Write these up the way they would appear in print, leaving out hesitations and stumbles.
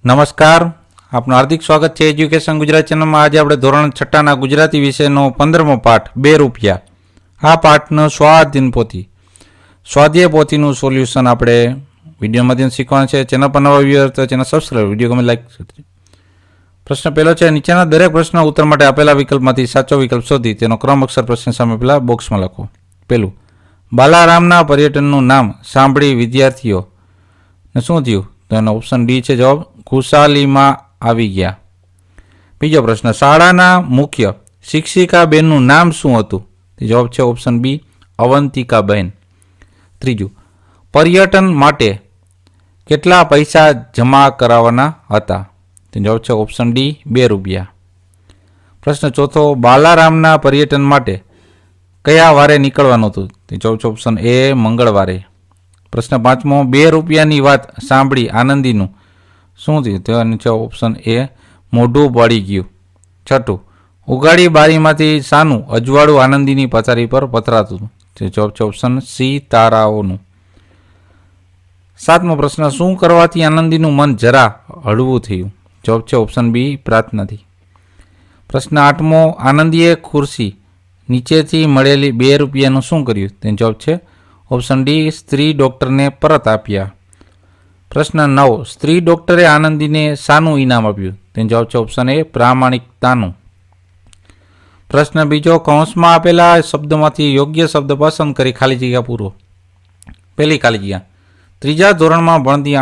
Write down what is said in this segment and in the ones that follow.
નમસ્કાર, આપનું હાર્દિક સ્વાગત છે એજ્યુકેશન ગુજરાત ચેનલમાં. આજે આપણે ધોરણ 6ના ગુજરાતી વિષયનો 15મો પાઠ 2 રૂપિયા. આ પાઠનો સ્વાધ્યાય પોથીનું સોલ્યુશન આપણે વિડીયો માધ્યમ શીખવાનું છે. ચેનલ પર નવા વ્યૂઅર તો ચેનલ સબસ્ક્રાઈબ, વિડીયો ગમે લાઈક. પ્રશ્ન પહેલો છે, નીચેના દરેક પ્રશ્નના ઉત્તર માટે આપેલા વિકલ્પમાંથી સાચો વિકલ્પ શોધી તેનો ક્રમ અક્ષર પ્રશ્ન સામે પેલા બોક્સમાં લખો. પેલું, બાલારામના પર્યટનનું નામ સાંભળી વિદ્યાર્થીઓને શું થયું? તો એનો ઓપ્શન ડી છે જવાબ, ખુશાલીમાં આવી ગયા. બીજો પ્રશ્ન, શાળાના મુખ્ય શિક્ષિકાબેનનું નામ શું હતું? તે જવાબ છે ઓપ્શન બી, અવંતિકાબેન. ત્રીજું, પર્યટન માટે કેટલા પૈસા જમા કરાવવાના હતા? તે જવાબ છે ઓપ્શન ડી, 2 રૂપિયા. પ્રશ્ન ચોથો, બાલારામના પર્યટન માટે કયા વારે નીકળવાનું હતું? તે જવાબ છે ઓપ્શન એ, મંગળવારે. પ્રશ્ન પાંચમો, 2 રૂપિયાની વાત સાંભળી આનંદીનું શું થયું? તે છે ઓપ્શન એ, મોઢું બળી ગયું. છઠ્ઠું, ઉગાડી બારીમાંથી સાનું અજવાળું આનંદીની પથારી પર પથરાતું? તે જવાબ છે ઓપ્શન સી, તારાઓનું. સાતમો પ્રશ્ન, શું કરવાથી આનંદીનું મન જરા હળવું થયું? જવાબ છે ઓપ્શન બી, પ્રાર્થનાથી. પ્રશ્ન આઠમો, આનંદીએ ખુરશી નીચેથી મળેલી 2 રૂપિયાનું શું કર્યું? તે જવાબ છે ઓપ્શન ડી, સ્ત્રી ડૉક્ટરને પરત આપ્યા. પ્રશ્ન 9, સ્ત્રી ડૉક્ટરે આનંદીને શાનું ઇનામ આપ્યું? તેનો જવાબ છે ઓપ્શન એ, પ્રામાણિકતાનું. પ્રશ્ન બીજો, કૌંસમાં આપેલા શબ્દોમાંથી યોગ્ય શબ્દ પસંદ કરી ખાલી જગ્યા પૂરો. પહેલી ખાલી જગ્યા, 3જા ધોરણમાં ભણતી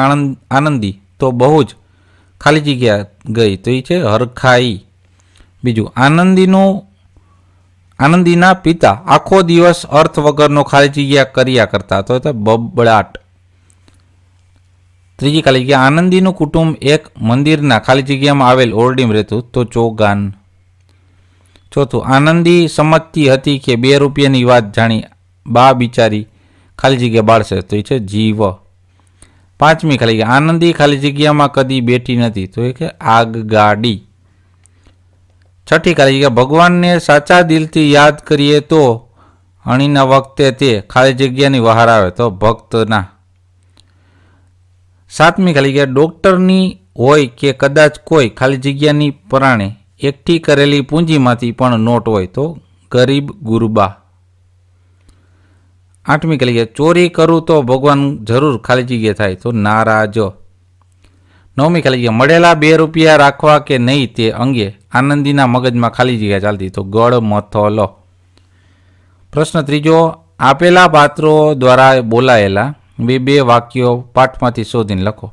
આનંદી તો બહુ જ ખાલી જગ્યા ગઈ, તો એ છે હરખાઈ. બીજું, આનંદીના પિતા આખો દિવસ અર્થ વગરનો ખાલી જગ્યા કર્યા કરતા, તો બબડાટ. ત્રીજી ખાલી જગ્યા, આનંદીનું કુટુંબ એક મંદિરના ખાલી જગ્યામાં આવેલ ઓરડીમાં રહેતું, તો ચોગાન. ચોથું, આનંદી સમજતી હતી કે 2 રૂપિયાની વાત જાણી બા બિચારી ખાલી જગ્યા બાળશે, તો એ છે જીવ. પાંચમી ખાલી જગ્યા, આનંદી ખાલી જગ્યામાં કદી બેઠી નથી, તો એ કે આગગાડી. છઠ્ઠી ખાલી જગ્યા, ભગવાનને સાચા દિલથી યાદ કરીએ તો અણીના વખતે તે ખાલી જગ્યાની બહાર આવે, તો ભક્તના. સાતમી ખાલી જગ્યા, ડૉક્ટરની હોય કે કદાચ કોઈ ખાલી જગ્યાની પરાણે એકઠી કરેલી પૂંજીમાંથી પણ નોટ હોય, તો ગરીબ ગુરબા. આઠમી ખાલી જગ્યા, ચોરી કરું તો ભગવાન જરૂર ખાલી જગ્યા થાય, તો નારાજ. નવમી ખાલી જગ્યા, મળેલા 2 રૂપિયા રાખવા કે નહીં તે અંગે આનંદીના મગજમાં ખાલી જગ્યા ચાલતી, તો ગળ મથલો. પ્રશ્ન ત્રીજો, આપેલા પાત્રો દ્વારા બોલાયેલા 2 વાક્યો પાઠમાંથી શોધીને લખો.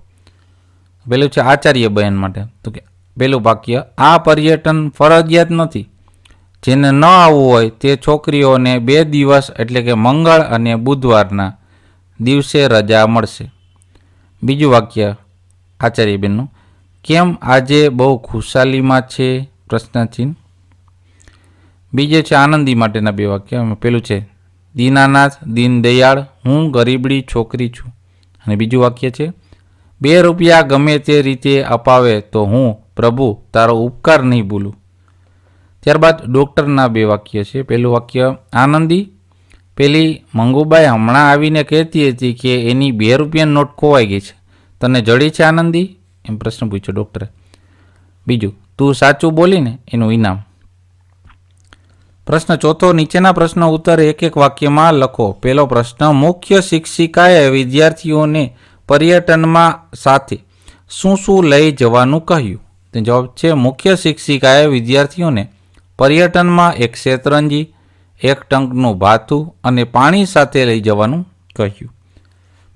પેલું છે આચાર્ય બયાન માટે, તો કે પેલું વાક્ય, આ પર્યટન ફરજિયાત નથી, જેને ન આવવું હોય તે છોકરીઓને 2 દિવસ એટલે કે મંગળ અને બુધવારના દિવસે રજા મળશે. બીજું વાક્ય આચાર્યબેનનું, કેમ આજે બહુ ખુશાલીમાં છે? પ્રશ્નચિહ્ન. બીજે છે આનંદી માટેના 2 વાક્ય. પેલું છે, દીનાનાથ દીનદયાળ, હું ગરીબડી છોકરી છું. અને બીજું વાક્ય છે, 2 રૂપિયા ગમે તે રીતે અપાવે તો હું પ્રભુ તારો ઉપકાર નહીં ભૂલું. ત્યારબાદ ડૉક્ટરના 2 વાક્ય છે. પેલું વાક્ય, આનંદી, પેલી મંગુબાઈ હમણાં આવીને કહેતી હતી કે એની 2 રૂપિયાની નોટ ખોવાઈ ગઈ છે, તને જડી છે આનંદી? એમ પ્રશ્ન પૂછ્યો ડૉક્ટરે. બીજું, તું સાચું બોલીને એનું ઇનામ. પ્રશ્ન ચોથો, નીચેના પ્રશ્નો ઉત્તર એક વાક્યમાં લખો. પહેલો પ્રશ્ન, મુખ્ય શિક્ષિકાએ વિદ્યાર્થીઓને પર્યટનમાં સાથે શું લઈ જવાનું કહ્યું? તે જવાબ છે, મુખ્ય શિક્ષિકાએ વિદ્યાર્થીઓને પર્યટનમાં એક શેતરંજી, 1 ટંકનું ભાથું અને પાણી સાથે લઈ જવાનું કહ્યું.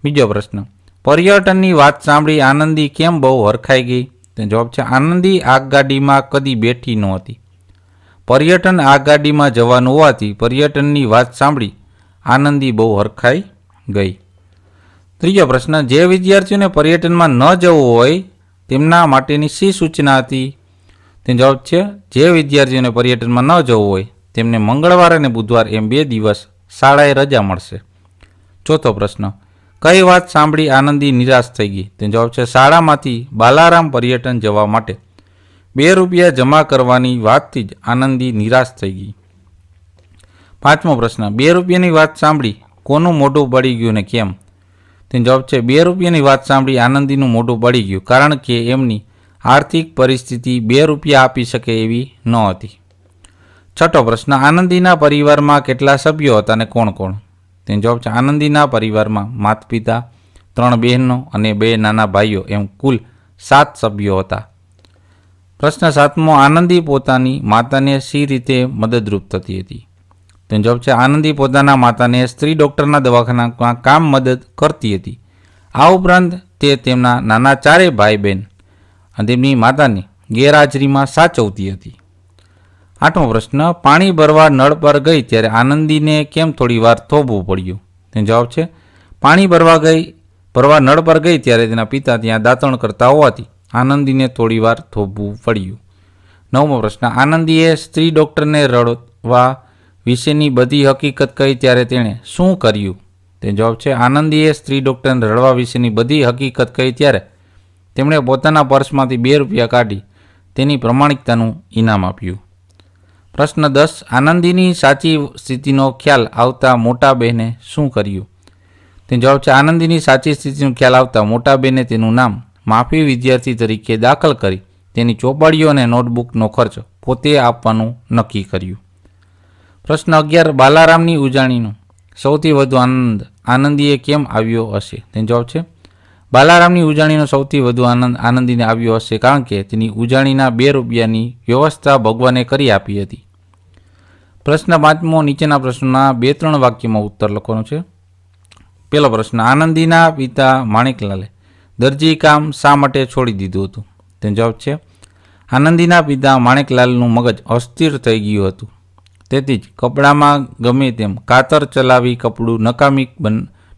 બીજો પ્રશ્ન, પર્યટનની વાત સાંભળી આનંદી કેમ બહુ હરખાઈ ગઈ? તે જવાબ છે, આનંદી આગગાડીમાં કદી બેઠી નહોતી. પર્યટન આગગાડીમાં જવાનું હોવાથી પર્યટનની વાત સાંભળી આનંદી બહુ હરખાઈ ગઈ. ત્રીજો પ્રશ્ન, જે વિદ્યાર્થીઓને પર્યટનમાં ન જવું હોય તેમના માટેની શી સૂચના હતી? તે જવાબ છે, જે વિદ્યાર્થીઓને પર્યટનમાં ન જવું હોય તેમને મંગળવાર અને બુધવાર એમ 2 દિવસ શાળાએ રજા મળશે. ચોથો પ્રશ્ન, કઈ વાત સાંભળી આનંદી નિરાશ થઈ ગઈ? તે જવાબ છે, શાળામાંથી બાલારામ પર્યટન જવા માટે 2 રૂપિયા જમા કરવાની વાતથી જ આનંદી નિરાશ થઈ ગઈ. પાંચમો પ્રશ્ન, 2 રૂપિયાની વાત સાંભળી કોનું મોઢું બળી ગયું ને કેમ? તેનો જવાબ છે 2 રૂપિયાની વાત સાંભળી આનંદીનું મોઢું પડી ગયું, કારણ કે એમની આર્થિક પરિસ્થિતિ 2 રૂપિયા આપી શકે એવી ન હતી. છઠ્ઠો પ્રશ્ન, આનંદીના પરિવારમાં કેટલા સભ્યો હતા અને કોણ કોણ? તેનો જવાબ છે આનંદીના પરિવારમાં માતા પિતા, 3 બહેનો અને 2 નાના ભાઈઓ એમ કુલ 7 સભ્યો હતા. પ્રશ્ન 7મો, આનંદી પોતાની માતાને શી રીતે મદદરૂપ થતી હતી? તેનો જવાબ છે આનંદી પોતાના માતાને સ્ત્રી ડૉક્ટરના દવાખાનામાં કામ મદદ કરતી હતી. આ ઉપરાંત તે તેમના નાના 4 ભાઈ બહેન અને તેમની માતાની ગેરહાજરીમાં સાચવતી હતી. 8મો પ્રશ્ન, પાણી ભરવા નળ પર ગઈ ત્યારે આનંદીને કેમ થોડી વાર થોભવું પડ્યું? તેનો જવાબ છે પાણી ભરવા નળ પર ગઈ ત્યારે તેના પિતા ત્યાં દાંતણ કરતા હોવાથી આનંદીને થોડી વાર થોભવું પડ્યું. 9મો પ્રશ્ન, આનંદીએ સ્ત્રી ડૉક્ટરને રડવા વિશેની બધી હકીકત કહી ત્યારે તેણે શું કર્યું? તેનો જવાબ છે આનંદીએ સ્ત્રી ડૉક્ટરને રડવા વિશેની બધી હકીકત કહી ત્યારે તેમણે પોતાના પર્સમાંથી 2 રૂપિયા કાઢી તેની પ્રમાણિકતાનું ઇનામ આપ્યું. પ્રશ્ન 10, આનંદીની સાચી સ્થિતિનો ખ્યાલ આવતા મોટા બહેને શું કર્યું? તેનો જવાબ છે આનંદીની સાચી સ્થિતિનો ખ્યાલ આવતા મોટા બહેને તેનું નામ માફી વિદ્યાર્થી તરીકે દાખલ કરી તેની ચોપડીઓ અને નોટબુકનો ખર્ચ પોતે આપવાનું નક્કી કર્યું. પ્રશ્ન 11, બાલારામની ઉજાણીનો સૌથી વધુ આનંદ આનંદીએ કેમ આવ્યો હશે? તેનો જવાબ છે બાલારામની ઉજાણીનો સૌથી વધુ આનંદ આનંદીને આવ્યો હશે કારણ કે તેની ઉજાણીના 2 રૂપિયાની વ્યવસ્થા ભગવાને કરી આપી હતી. પ્રશ્ન 5મો, નીચેના પ્રશ્નોના 2-3 વાક્યમાં ઉત્તર લખવાનો છે. પહેલો પ્રશ્ન, આનંદીના પિતા માણેકલાલે દરજી કામ શા માટે છોડી દીધું હતું? તેનો જવાબ છે આનંદીના પિતા માણેકલાલનું મગજ અસ્થિર થઈ ગયું હતું, તેથી જ કપડામાં ગમે તેમ કાતર ચલાવી કપડું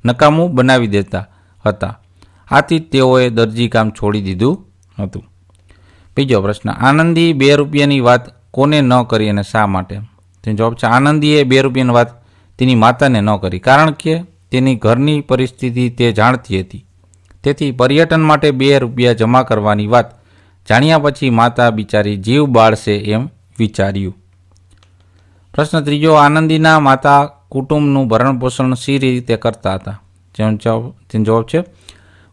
નકામું બનાવી દેતા હતા. આથી તેઓએ દરજી કામ છોડી દીધું હતું. બીજો પ્રશ્ન, આનંદી 2 રૂપિયાની વાત કોને ન કરી અને શા માટે? તેનો જવાબ છે આનંદીએ 2 રૂપિયાની વાત તેની માતાને ન કરી કારણ કે તેની ઘરની પરિસ્થિતિ તે જાણતી હતી. તેથી પર્યટન માટે 2 રૂપિયા જમા કરવાની વાત જાણ્યા પછી માતા બિચારી જીવ બાળશે એમ વિચાર્યું. પ્રશ્ન 3, આનંદીના માતા કુટુંબનું ભરણપોષણ શી રીતે કરતા હતા? તેનો જવાબ છે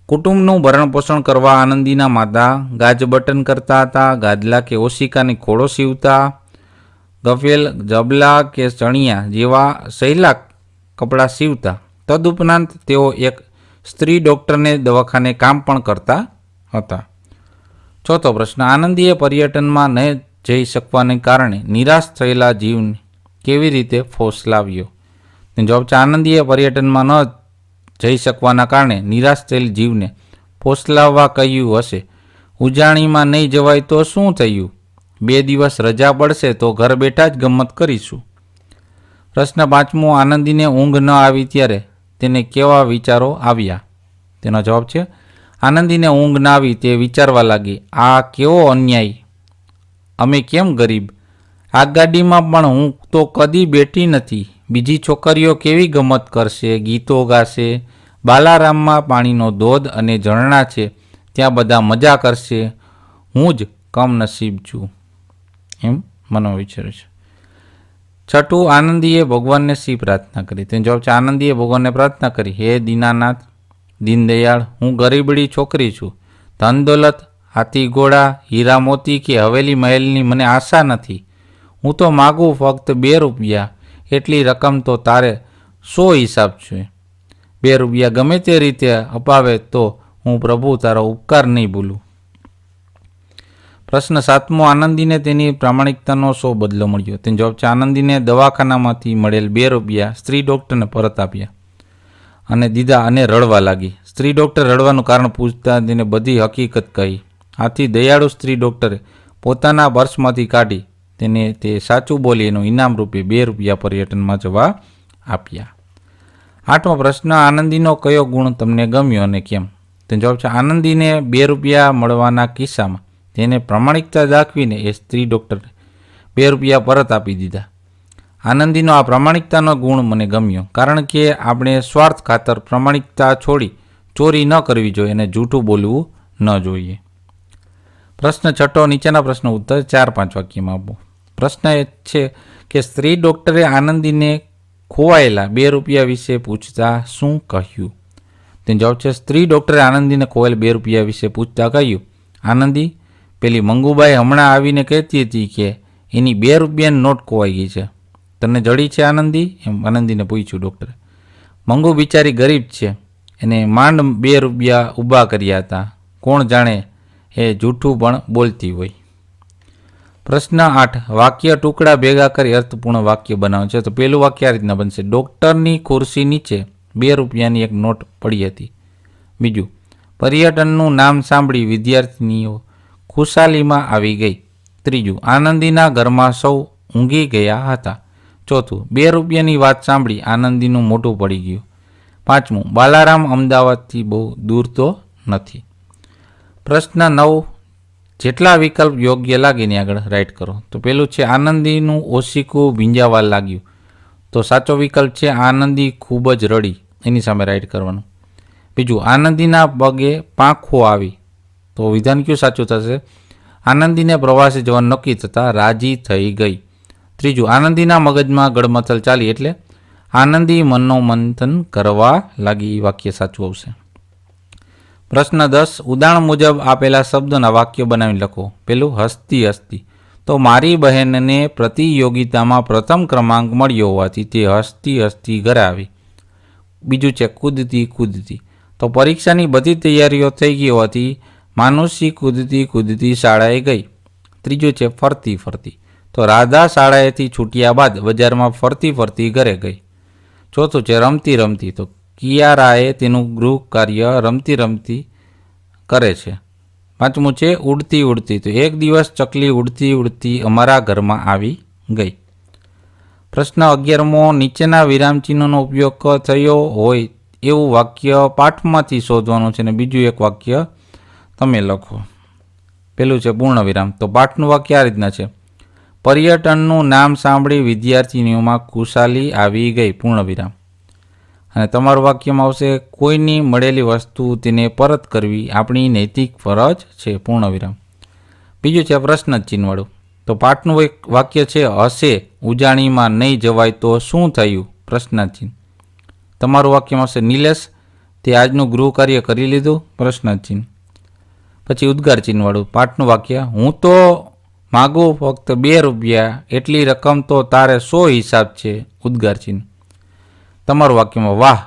કુટુંબનું ભરણપોષણ કરવા આનંદીના માતા ગાજ બટન કરતા હતા, ગાદલા કે ઓશિકાની ખોળો સીવતા, ગફેલ, જબલા કે ચણિયા જેવા સહેલા કપડાં સીવતા. તદુપરાંત તેઓ એક સ્ત્રી ડૉક્ટરને દવાખાને કામ પણ કરતા હતા. ચોથો પ્રશ્ન, આનંદીએ પર્યટનમાં ન જઈ શકવાને કારણે નિરાશ થયેલા જીવને કેવી રીતે ફોસલાવ્યો? તેનો જવાબ છે આનંદીએ પર્યટનમાં ન જઈ શકવાના કારણે નિરાશ થયેલ જીવને ફોસલાવવા કહ્યું હશે, ઉજાણીમાં નહીં જવાય તો શું થયું? 2 દિવસ રજા પડશે તો ઘર બેઠા જ ગમત કરીશું. પ્રશ્ન 5મો, આનંદીને ઊંઘ ન આવી ત્યારે તેને કેવા વિચારો આવ્યા? તેનો જવાબ છે આનંદીને ઊંઘ ના આવી તે વિચારવા લાગી, આ કેવો અન્યાય, અમે કેમ ગરીબ, આ ગાડીમાં પણ હું તો કદી બેઠી નથી, બીજી છોકરીઓ કેવી ગમત કરશે, ગીતો ગાશે, બાલારામમાં પાણીનો ધોધ અને ઝરણા છે ત્યાં બધા મજા કરશે, હું જ કમનસીબ છું એમ મનો વિચારે છે. છઠ્ઠું, આનંદીએ ભગવાનને શી પ્રાર્થના કરી? તેનો જવાબ છે આનંદીએ ભગવાનને પ્રાર્થના કરી, હે દીનાનાથ, દીનદયાળ, હું ગરીબડી છોકરી છું, ધન દોલત, હાથી ઘોડા, હીરા મોતી કે હવેલી મહેલની મને આશા નથી. હું તો માગું ફક્ત 2 રૂપિયા, એટલી રકમ તો તારે શો હિસાબ છે? 2 રૂપિયા ગમે તે રીતે અપાવે તો હું પ્રભુ તારો ઉપકાર નહીં ભૂલું. પ્રશ્ન 7મો, આનંદીને તેની પ્રામાણિકતાનો શો બદલો મળ્યો? તેનો જવાબ છે આનંદીને દવાખાનામાંથી મળેલ 2 રૂપિયા સ્ત્રી ડૉક્ટરને પરત આપ્યા અને દીધા અને રડવા લાગી. સ્ત્રી ડૉક્ટર રડવાનું કારણ પૂછતા તેને બધી હકીકત કહી. આથી દયાળુ સ્ત્રી ડૉક્ટરે પોતાના પર્સમાંથી કાઢી તેને તે સાચું બોલી એનું ઇનામ રૂપે 2 રૂપિયા પર્યટનમાં જવા આપ્યા. 8મો પ્રશ્ન, આનંદીનો કયો ગુણ તમને ગમ્યો અને કેમ? તેનો જવાબ છે આનંદીને 2 રૂપિયા મળવાના કિસ્સામાં તેને પ્રામાણિકતા દાખવીને એ સ્ત્રી ડૉક્ટરે 2 રૂપિયા પરત આપી દીધા. આનંદીનો આ પ્રામાણિકતાનો ગુણ મને ગમ્યો કારણ કે આપણે સ્વાર્થ ખાતર પ્રામાણિકતા છોડી ચોરી ન કરવી જોઈએ અને જૂઠું બોલવું ન જોઈએ. પ્રશ્ન 6, નીચેના પ્રશ્નો ઉત્તર 4-5 વાક્યમાં આપો. પ્રશ્ન એ છે કે સ્ત્રી ડૉક્ટરે આનંદીને ખોવાયેલા 2 રૂપિયા વિશે પૂછતા શું કહ્યું? તેનો જવાબ છે સ્ત્રી ડૉક્ટરે આનંદીને ખોવાયેલ 2 રૂપિયા વિશે પૂછતા કહ્યું, આનંદી, પેલી મંગુબાઈ હમણાં આવીને કહેતી હતી કે એની 2 રૂપિયાની નોટ ખોવાઈ ગઈ છે. તને જડી છે આનંદી? એમ આનંદીને પૂછ્યું ડૉક્ટરે. મંગુ બિચારી ગરીબ છે, એને માંડ 2 રૂપિયા ઊભા કર્યા હતા. કોણ જાણે એ જૂઠું પણ બોલતી હોય. પ્રશ્ન 8. વાક્ય ટુકડા ભેગા કરી અર્થપૂર્ણ વાક્ય બનાવે છે. તો પહેલું વાક્ય આ રીતના બનશે, ડૉક્ટરની ખુરશી નીચે 2 રૂપિયાની એક નોટ પડી હતી. બીજું, પર્યટનનું નામ સાંભળી વિદ્યાર્થીનીઓ ખુશાલીમાં આવી ગઈ. ત્રીજું, આનંદીના ઘરમાં સૌ ઊંઘી ગયા હતા. ચોથું, 2 રૂપિયાની વાત સાંભળી આનંદીનું મોઢું પડી ગયું. પાંચમું, બાલારામ અમદાવાદથી બહુ દૂર તો નથી. પ્રશ્ન 9. જેટલા વિકલ્પ યોગ્ય લાગે એની આગળ રાઈટ કરો. તો પેલું છે આનંદીનું ઓશીકું ભીંજાવા લાગ્યું. તો સાચો વિકલ્પ છે આનંદી ખૂબ જ રડી, એની સામે રાઈટ કરવાનું. બીજું, આનંદીના પગે પાંખો આવી. તો વિધાન કયું સાચું થશે? આનંદીને પ્રવાસે જવાનું નક્કી થતાં રાજી થઈ ગઈ. ત્રીજું, આનંદીના મગજમાં ગડમથલ ચાલી એટલે આનંદી મનોમંથન કરવા લાગી. વાક્ય સાચું આવશે. પ્રશ્ન 10. ઉદાહરણ મુજબ આપેલા શબ્દોના વાક્ય બનાવી લખો. પેલું, હસતી હસતી. તો મારી બહેનને પ્રતિયોગિતામાં પ્રથમ ક્રમાંક મળ્યો હોવાથી તે હસતી હસતી ઘરે આવી. બીજું છે કૂદતી કૂદતી. તો પરીક્ષાની બધી તૈયારીઓ થઈ ગઈ હોવાથી માનુષી કૂદતી કૂદતી શાળાએ ગઈ. ત્રીજું છે ફરતી ફરતી. તો રાધા શાળાએથી છૂટ્યા બાદ બજારમાં ફરતી ફરતી ઘરે ગઈ. ચોથું છે રમતી રમતી. તો કિયારાએ તેનું ગૃહ કાર્ય રમતી રમતી કરે છે. પાંચમું છે ઉડતી ઉડતી. તો એક દિવસ ચકલી ઉડતી ઉડતી અમારા ઘરમાં આવી ગઈ. પ્રશ્ન 11મો, નીચેના વિરામચિહ્નોનો ઉપયોગ થયો હોય એવું વાક્ય પાઠમાંથી શોધવાનું છે અને બીજું એક વાક્ય તમે લખો. પેલું છે પૂર્ણ વિરામ. તો પાઠનું વાક્ય આ રીતના છે, પર્યટનનું નામ સાંભળી વિદ્યાર્થીનીઓમાં ખુશાલી આવી ગઈ. પૂર્ણ વિરામ. અને તમારું વાક્યમાં આવશે, કોઈની મળેલી વસ્તુ તેને પરત કરવી આપણી નૈતિક ફરજ છે. પૂર્ણ વિરામ. બીજું છે પ્રશ્ન ચિહ્નવાળું. તો પાઠનું એક વાક્ય છે, હશે ઉજાણીમાં નહીં જવાય તો શું થયું? પ્રશ્નાચિહ્ન. તમારું વાક્યમાં આવશે, નિલેશ તે આજનું ગૃહ કાર્ય કરી લીધું? પ્રશ્નાચિહ્ન. પછી ઉદ્ગાર ચિહ્નવાળું પાઠનું વાક્ય, હું તો માગું ફક્ત 2 રૂપિયા, એટલી રકમ તો તારે 100 હિસાબ છે? ઉદ્ગાર ચિહ્ન. તમારું વાક્યમાં, વાહ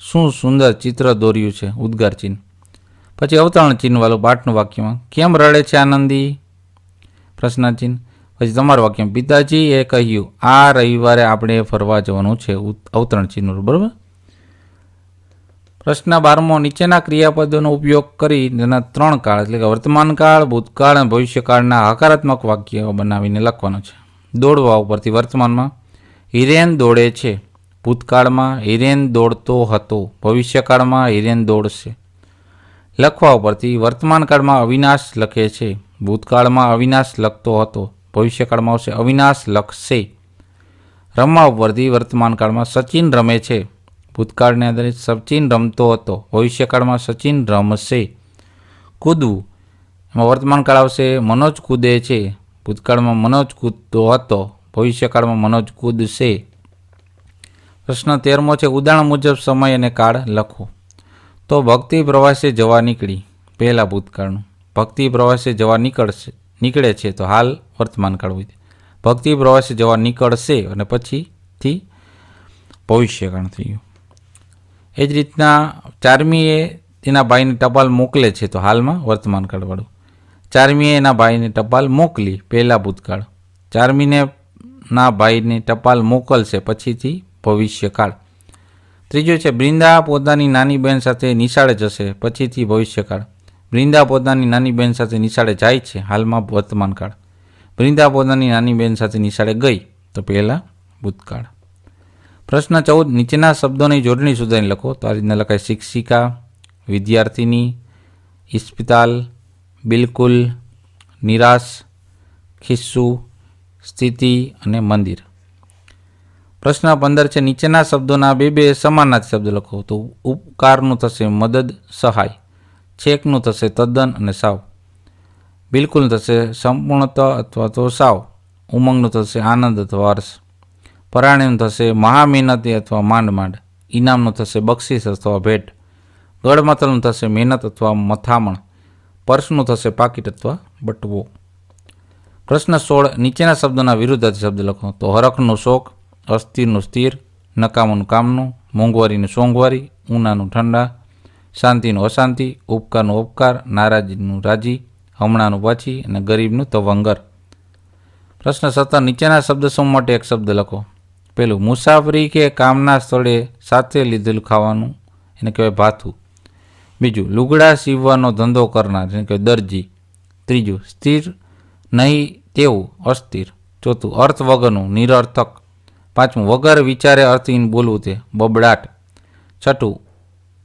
શું સુંદર ચિત્ર દોર્યું છે? ઉદ્ગાર ચિહ્ન. પછી અવતરણ ચિહ્નવાળું પાઠનું વાક્યમાં, કેમ રડે છે આનંદી? પ્રશ્નાચિહ્ન. પછી તમારું વાક્ય, પિતાજીએ કહ્યું આ રવિવારે આપણે ફરવા જવાનું છે? અવતરણ ચિહ્ન. બરાબર. પ્રશ્ન 12મો, નીચેના ક્રિયાપદોનો ઉપયોગ કરી તેના 3 કાળ એટલે કે વર્તમાન કાળ, ભૂતકાળ અને ભવિષ્યકાળના હકારાત્મક વાક્ય બનાવીને લખવાનું છે. દોડવા ઉપરથી વર્તમાનમાં હિરેન દોડે છે. ભૂતકાળમાં હિરેન દોડતો હતો. ભવિષ્યકાળમાં હિરેન દોડશે. લખવા ઉપરથી વર્તમાન કાળમાં અવિનાશ લખે છે. ભૂતકાળમાં અવિનાશ લખતો હતો. ભવિષ્યકાળમાં આવશે અવિનાશ લખશે. રમવા ઉપરથી વર્તમાન કાળમાં સચિન રમે છે. ભૂતકાળને આધારે સચિન રમતો હતો. ભવિષ્યકાળમાં સચિન રમશે. કૂદવું, એમાં વર્તમાન કાળ આવશે મનોજ કૂદે છે. ભૂતકાળમાં મનોજ કૂદતો હતો. ભવિષ્યકાળમાં મનોજ કૂદશે. પ્રશ્ન 13મો છે, ઉદાહરણ મુજબ સમય અને કાળ લખો. તો ભક્તિ પ્રવાસે જવા નીકળી. પહેલા ભૂતકાળનું. ભક્તિ પ્રવાસે જવા નીકળે છે તો હાલ વર્તમાન કાળ હોય. ભક્તિ પ્રવાસે જવા નીકળશે અને પછીથી ભવિષ્યકાળ થઈ ગયું. એ જ રીતના 4મીએ એના ભાઈને ટપાલ મોકલે છે તો હાલમાં વર્તમાન કાળવાળું. 4મીએ એના ભાઈને ટપાલ મોકલી. પહેલા ભૂતકાળ. 4મીને ના ભાઈને ટપાલ મોકલશે પછીથી ભવિષ્યકાળ. ત્રીજું છે, બ્રિંદા પોતાની નાની બહેન સાથે નિશાળે જશે પછીથી ભવિષ્યકાળ. બ્રિંદા પોતાની નાની બહેન સાથે નિશાળે જાય છે હાલમાં વર્તમાન કાળ. બ્રિંદા પોતાની નાની બહેન સાથે નિશાળે ગઈ તો પહેલા ભૂતકાળ. પ્રશ્ન 14, નીચેના શબ્દોની જોડણી સુધારી લખો. તો આ રીતના લખાય, શિક્ષિકા, વિદ્યાર્થીની, ઇસ્પિતાલ, બિલકુલ, નિરાશ, ખિસ્સુ, સ્થિતિ અને મંદિર. પ્રશ્ન 15 છે, નીચેના શબ્દોના 2 સમાનાર્થી શબ્દ લખો. તો ઉપકારનું થશે મદદ, સહાય. છેકનું થશે તદ્દન અને સાવ. બિલકુલ થશે સંપૂર્ણત અથવા તો સાવ. ઉમંગનું થશે આનંદ અથવા હર્ષ. પરાણીનું થશે મહા મહેનતે અથવા માંડ માંડ. ઇનામનું થશે બક્ષિસ અથવા ભેટ. ગળમથલનું થશે મહેનત અથવા મથામણ. પર્સનું થશે પાકીટ અથવા બટવો. પ્રશ્ન 16. નીચેના શબ્દોના વિરુદ્ધાર્થી શબ્દ લખો. તો હરખનું શોખ, અસ્થિરનું સ્થિર, નકામનું કામનું, મોંઘવારીનું સોંઘવારી, ઉનાનું ઠંડા, શાંતિનું અશાંતિ, ઉપકારનું ઉપકાર, નારાજીનું રાજી, હમણાંનું પાછી અને ગરીબનું તવંગર. પ્રશ્ન 17. નીચેના શબ્દ સમૂહ માટે એક શબ્દ લખો. પહેલું, મુસાફરી કે કામના સ્થળે સાથે લીધેલું ખાવાનું એને કહેવાય ભાથું. બીજું, લુગડા સીવવાનો ધંધો કરનાર એને કહેવાય દરજી. ત્રીજું, સ્થિર નહીં તેવું અસ્થિર. ચોથું, અર્થ વગરનું નિરર્થક. પાંચમું, વગર વિચારે અર્થહીન બોલવું તે બબડાટ. છઠ્ઠું,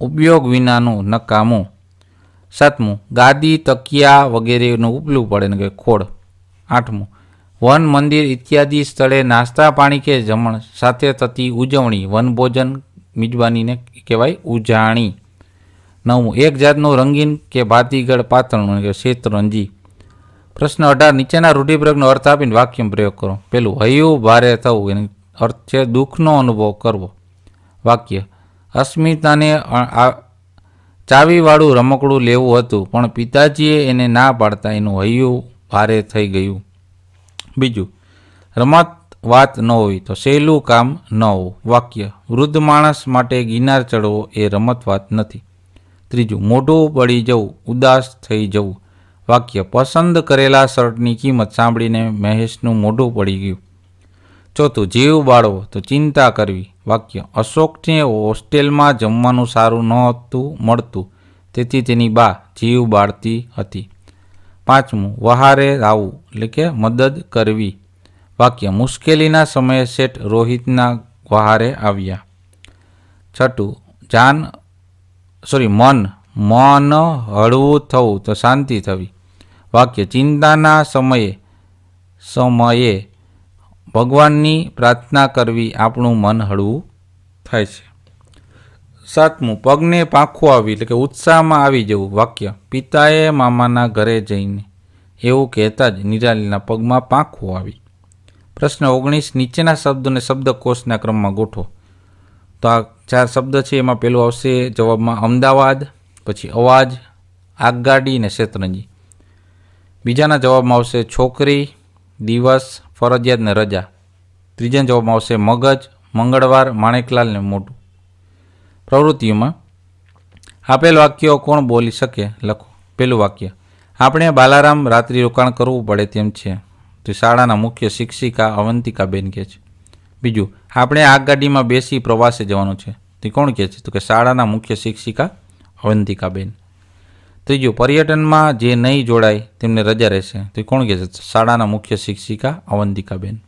ઉપયોગ વિનાનું નકામું. સાતમું, ગાદી તકિયા વગેરેનું ઉપલું પડે ને કે ખોડ. આઠમું, વન મંદિર ઇત્યાદિ સ્થળે નાસ્તા પાણી કે જમણ સાથે થતી ઉજવણી વનભોજન મિજબાનીને કહેવાય ઉજાણી. નવમું, એક જાતનું રંગીન કે ભાતીગળ પાતળનું કે શેતરંજી. પ્રશ્ન 18. નીચેના રૂઢિપ્રયોગનો અર્થ આપીને વાક્યમાં પ્રયોગ કરો. પહેલું, હૈયું ભારે થવું એનો અર્થ છે દુઃખનો અનુભવ કરવો. વાક્ય, અસ્મિતાને ચાવીવાળું રમકડું લેવું હતું પણ પિતાજીએ એને ના પાડતા એનું હૈયું ભારે થઈ ગયું. બીજું, રમત વાત ન હોય તો સહેલું કામ ન હોવું. વાક્ય, વૃદ્ધ માણસ માટે ગિરનાર ચડવો એ રમત વાત નથી. ત્રીજું, મોઢું બળી જવું, ઉદાસ થઈ જવું. વાક્ય, પસંદ કરેલા શર્ટની કિંમત સાંભળીને મહેશનું મોઢું પડી ગયું. ચોથું, જીવ બાળવો તો ચિંતા કરવી. વાક્ય, અશોકને હોસ્ટેલમાં જમવાનું સારું નહોતું મળતું તેથી તેની બા જીવ બાળતી હતી. પાંચમું, વહારે આવવું એટલે કે મદદ કરવી. વાક્ય, મુશ્કેલીના સમયે શેઠ રોહિતના વહારે આવ્યા. છઠ્ઠું, મન હળવું થવું તો શાંતિ થવી. વાક્ય, ચિંતાના સમયે ભગવાનની પ્રાર્થના કરવી આપણું મન હળવું થાય છે. સાતમું, પગને પાંખું આવી એટલે કે ઉત્સાહમાં આવી જવું. વાક્ય, પિતાએ મામાના ઘરે જઈને એવું કહેતા જ નિરાલીના પગમાં પાંખું આવી. પ્રશ્ન 19. નીચેના શબ્દોને શબ્દકોશના ક્રમમાં ગોઠવો. તો આ 4 શબ્દ છે એમાં પહેલું આવશે જવાબમાં અમદાવાદ, પછી અવાજ, આગગાડી ને શેતરંજી. બીજાના જવાબમાં આવશે છોકરી, દિવસ, ફરજિયાત ને રજા. ત્રીજાના જવાબમાં આવશે મગજ, મંગળવાર, માણેકલાલ ને મોટું. પ્રવૃત્તિઓમાં આપેલ વાક્યો કોણ બોલી શકે લખો. પહેલું વાક્ય, આપણે બાલારામ રાત્રિ રોકાણ કરવું પડે તેમ છે તો શાળાના મુખ્ય શિક્ષિકા અવંતિકાબેન કહે છે. બીજું, આપણે આગગાડીમાં બેસી પ્રવાસે જવાનું છે તે કોણ કહે છે તો કે શાળાના મુખ્ય શિક્ષિકા અવંતિકાબેન. ત્રીજું, પર્યટનમાં જે નહીં જોડાય તેમને રજા રહેશે તે કોણ કહે છે શાળાના મુખ્ય શિક્ષિકા અવંતિકાબેન.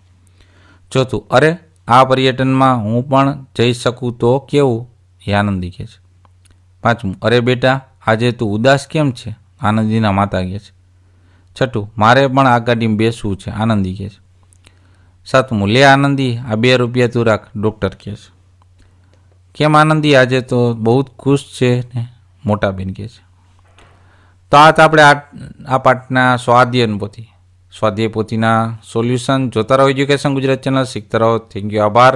ચોથું, અરે આ પર્યટનમાં હું પણ જઈ શકું તો કેવું એ આનંદી કહે છે. પાંચમું, અરે બેટા આજે તું ઉદાસ કેમ છે આનંદીના માતા કહે છે. છઠ્ઠું, મારે પણ આ ગાડીમાં બેસવું છે આનંદી કહે છે. સાતમું, લે આનંદી આ 2 રૂપિયા તું રાખ ડૉક્ટર કહે છે. કેમ આનંદી આજે તો બહુ જ ખુશ છે ને મોટા બેન કહે છે. તો આપણે આ પાઠના સ્વાધ્યાય પોથીના સોલ્યુશન જોતા રહો એજ્યુકેશન ગુજરાત ચેનલ, શીખતા રહો. થેન્ક યુ, આભાર.